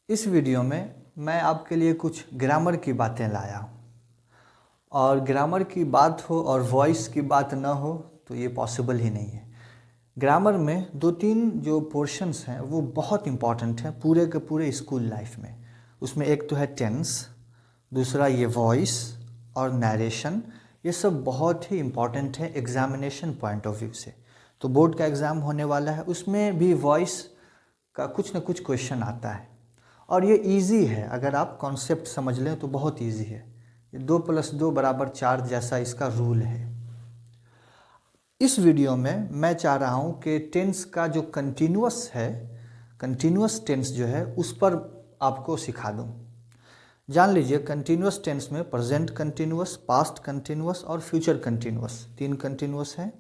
इस वीडियो में मैं आपके लिए कुछ ग्रामर की बातें लाया हूँ। और ग्रामर की बात हो और वॉइस की बात ना हो तो ये पॉसिबल ही नहीं है। ग्रामर में दो तीन जो पोर्शंस हैं वो बहुत इम्पॉर्टेंट हैं पूरे के पूरे स्कूल लाइफ में। उसमें एक तो है टेंस, दूसरा ये वॉइस और नरेशन। ये सब बहुत ही इम्पॉर्टेंट है एग्जामिनेशन पॉइंट ऑफ व्यू से। तो बोर्ड का एग्ज़ाम होने वाला है, उसमें भी वॉइस का कुछ ना कुछ क्वेश्चन आता है। और ये इजी है, अगर आप कॉन्सेप्ट समझ लें तो बहुत इजी है। ये 2+2 = 4 जैसा इसका रूल है। इस वीडियो में मैं चाह रहा हूँ कि टेंस का जो कंटिन्यूअस है, कंटिन्यूअस टेंस जो है उस पर आपको सिखा दूँ। जान लीजिए कंटिन्यूअस टेंस में प्रेजेंट कंटिन्यूअस, पास्ट कंटिन्यूअस और फ्यूचर कंटिन्यूअस, 3 कंटिन्यूअस हैं।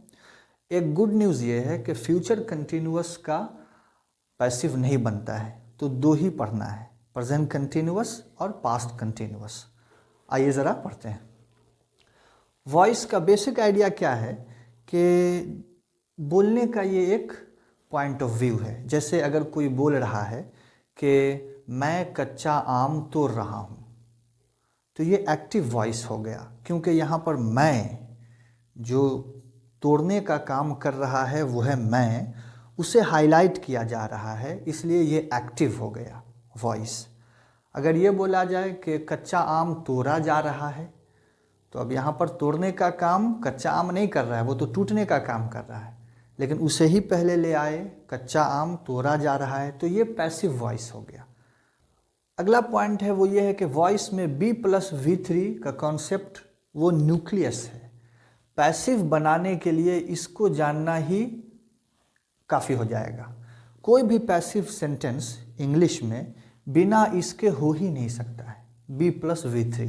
एक गुड न्यूज़ ये है कि फ्यूचर कंटिन्यूअस का पैसिव नहीं बनता है, तो 2 ही पढ़ना है, प्रेजेंट कंटिन्यूअस और पास्ट कंटिन्यूअस। आइए ज़रा पढ़ते हैं। वॉइस का बेसिक आइडिया क्या है कि बोलने का ये एक पॉइंट ऑफ व्यू है। जैसे अगर कोई बोल रहा है कि मैं कच्चा आम तोड़ रहा हूँ, तो ये एक्टिव वॉइस हो गया, क्योंकि यहाँ पर मैं जो तोड़ने का काम कर रहा है वो है मैं, उसे हाईलाइट किया जा रहा है, इसलिए ये एक्टिव हो गया वॉइस। अगर ये बोला जाए कि कच्चा आम तोड़ा जा रहा है, तो अब यहाँ पर तोड़ने का काम कच्चा आम नहीं कर रहा है, वो तो टूटने का काम कर रहा है, लेकिन उसे ही पहले ले आए, कच्चा आम तोड़ा जा रहा है, तो ये पैसिव वॉइस हो गया। अगला पॉइंट है वो ये है कि वॉइस में B+V3 का कॉन्सेप्ट वो न्यूक्लियस है। पैसिव बनाने के लिए इसको जानना ही काफ़ी हो जाएगा। कोई भी पैसिव सेंटेंस इंग्लिश में बिना इसके हो ही नहीं सकता है, B+V3।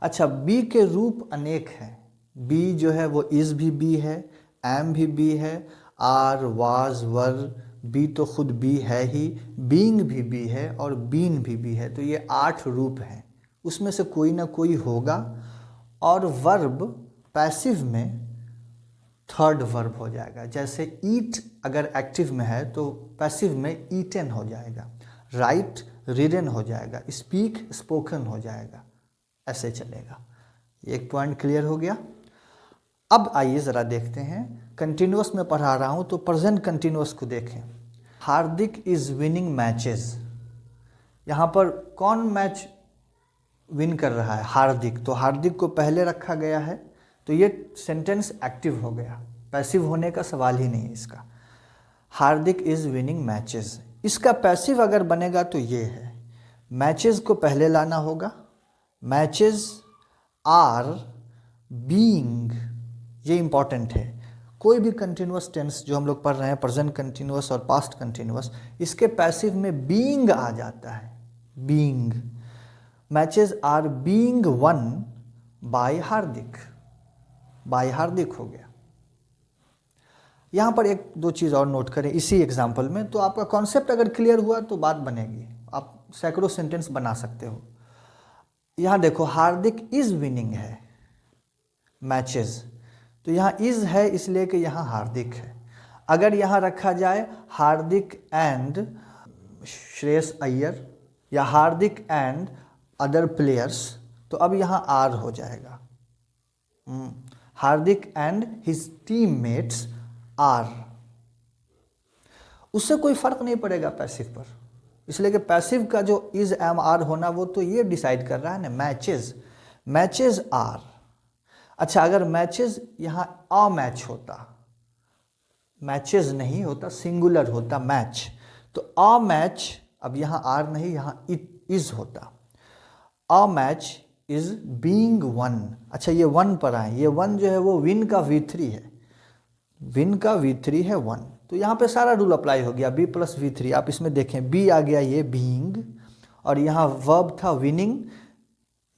अच्छा, बी के रूप अनेक हैं। बी जो है वो इज़ भी बी है, एम भी बी है, आर, वाज, वर, बी तो खुद बी है ही, बीइंग भी बी है और बीन भी बी है। तो ये 8 रूप हैं, उसमें से कोई ना कोई होगा। और वर्ब पैसिव में थर्ड वर्ब हो जाएगा। जैसे ईट अगर एक्टिव में है तो पैसिव में ईटन हो जाएगा, राइट रीडन हो जाएगा, स्पीक स्पोकन हो जाएगा, ऐसे चलेगा। एक पॉइंट क्लियर हो गया। अब आइए ज़रा देखते हैं, कंटिन्यूअस में पढ़ा रहा हूँ तो प्रेजेंट कंटिन्यूअस को देखें। हार्दिक इज़ विनिंग मैचेस। यहाँ पर कौन मैच विन कर रहा है? हार्दिक। तो हार्दिक को पहले रखा गया है, तो ये सेंटेंस एक्टिव हो गया, पैसिव होने का सवाल ही नहीं इसका। हार्दिक इज़ विनिंग मैचेस, इसका पैसिव अगर बनेगा तो ये है, मैचेस को पहले लाना होगा। मैचेस आर बीइंग, ये इंपॉर्टेंट है। कोई भी कंटिन्यूअस टेंस जो हम लोग पढ़ रहे हैं, प्रेजेंट कंटिन्यूअस और पास्ट कंटिन्यूअस, इसके पैसिव में बीइंग आ जाता है, being. Matches are being won by Hardik, by Hardik हो गया। यहाँ पर एक दो चीज़ और नोट करें इसी एग्जाम्पल में, तो आपका कॉन्सेप्ट अगर क्लियर हुआ तो बात बनेगी, आप सैकड़ों सेंटेंस बना सकते हो। यहाँ देखो, हार्दिक इज़ विनिंग है मैचेस, तो यहाँ इज़ है इसलिए कि यहाँ हार्दिक है। अगर यहाँ रखा जाए हार्दिक एंड श्रेयस अय्यर या हार्दिक एंड अदर प्लेयर्स, तो अब यहाँ आर हो जाएगा। हार्दिक एंड हिज टीममेट्स आर, उससे कोई फर्क नहीं पड़ेगा पैसिव पर, इसलिए कि पैसिव का जो इज एम आर होना वो तो ये डिसाइड कर रहा है ना, मैचेस, मैचेस आर। अच्छा, अगर मैचेस यहाँ अ मैच होता, मैचेस नहीं होता, सिंगुलर होता मैच, तो अ मैच, अब यहाँ आर नहीं, यहाँ इट इज होता। A match is being one. अच्छा, ये वन पर आए, ये वन जो है वो विन का V3 है, विन का V3 है 1, तो यहाँ पे सारा रूल अप्लाई हो गया, B+V3। आप इसमें देखें, बी आ गया ये बीइंग, और यहाँ वर्ब था विनिंग,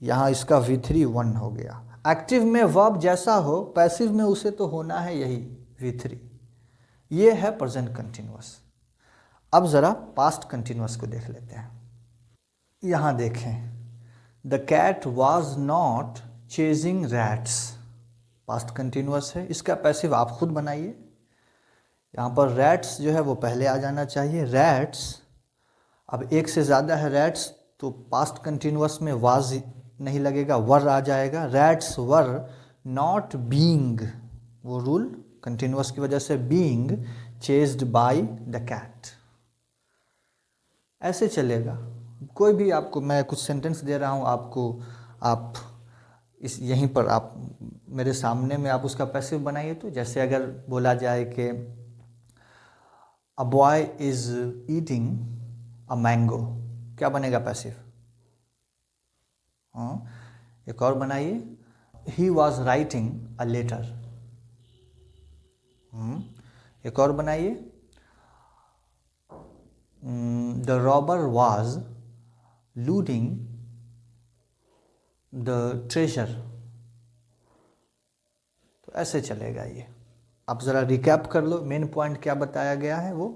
यहाँ इसका V3 1 हो गया। एक्टिव में वर्ब जैसा हो, पैसिव में उसे तो होना है यही V3। ये है प्रेजेंट कंटिन्यूअस। अब ज़रा पास्ट कंटिन्यूअस को देख लेते हैं। यहाँ देखें, the cat was not chasing rats, past continuous है, इसका पैसिव आप खुद बनाइए। यहाँ पर रैट्स जो है वो पहले आ जाना चाहिए, रैट्स अब एक से ज़्यादा है रैट्स, तो पास्ट कंटिन्यूअस में वाज नहीं लगेगा, वर आ जाएगा। रैट्स वर नॉट बीइंग, वो रूल कंटिन्यूअस की वजह से, being chased by the cat. ऐसे चलेगा। कोई भी आपको, मैं कुछ सेंटेंस दे रहा हूँ आपको, आप इस यहीं पर आप मेरे सामने में आप उसका पैसिव बनाइए। तो जैसे अगर बोला जाए कि a boy is eating a mango, क्या बनेगा पैसिव? हाँ, एक और बनाइए, he was writing a letter. एक और बनाइए, the robber was looting the treasure. तो ऐसे चलेगा ये। आप ज़रा रिकैप कर लो, मेन पॉइंट क्या बताया गया है वो,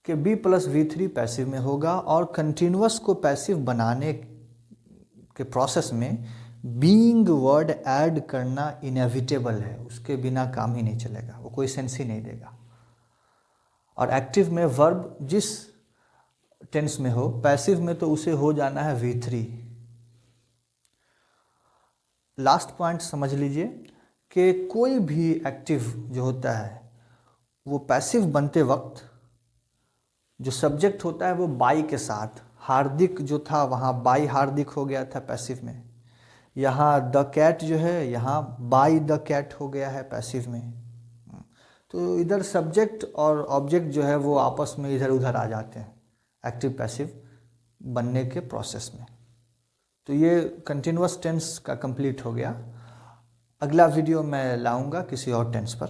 कि B+V3 पैसिव में होगा, और कंटिन्यूअस को पैसिव बनाने के प्रोसेस में बीइंग वर्ड ऐड करना इनएविटेबल है, उसके बिना काम ही नहीं चलेगा, वो कोई सेंस ही नहीं देगा। और एक्टिव में वर्ब जिस टेंस में हो, पैसिव में तो उसे हो जाना है V3। लास्ट पॉइंट समझ लीजिए कि कोई भी एक्टिव जो होता है वो पैसिव बनते वक्त जो सब्जेक्ट होता है वो बाई के साथ, हार्दिक जो था वहाँ बाई हार्दिक हो गया था पैसिव में, यहाँ द कैट जो है यहाँ बाई द कैट हो गया है पैसिव में। तो इधर सब्जेक्ट और ऑब्जेक्ट जो है वो आपस में इधर उधर आ जाते हैं एक्टिव पैसिव बनने के प्रोसेस में। तो ये कंटिन्यूअस टेंस का कंप्लीट हो गया। अगला वीडियो मैं लाऊंगा किसी और टेंस पर।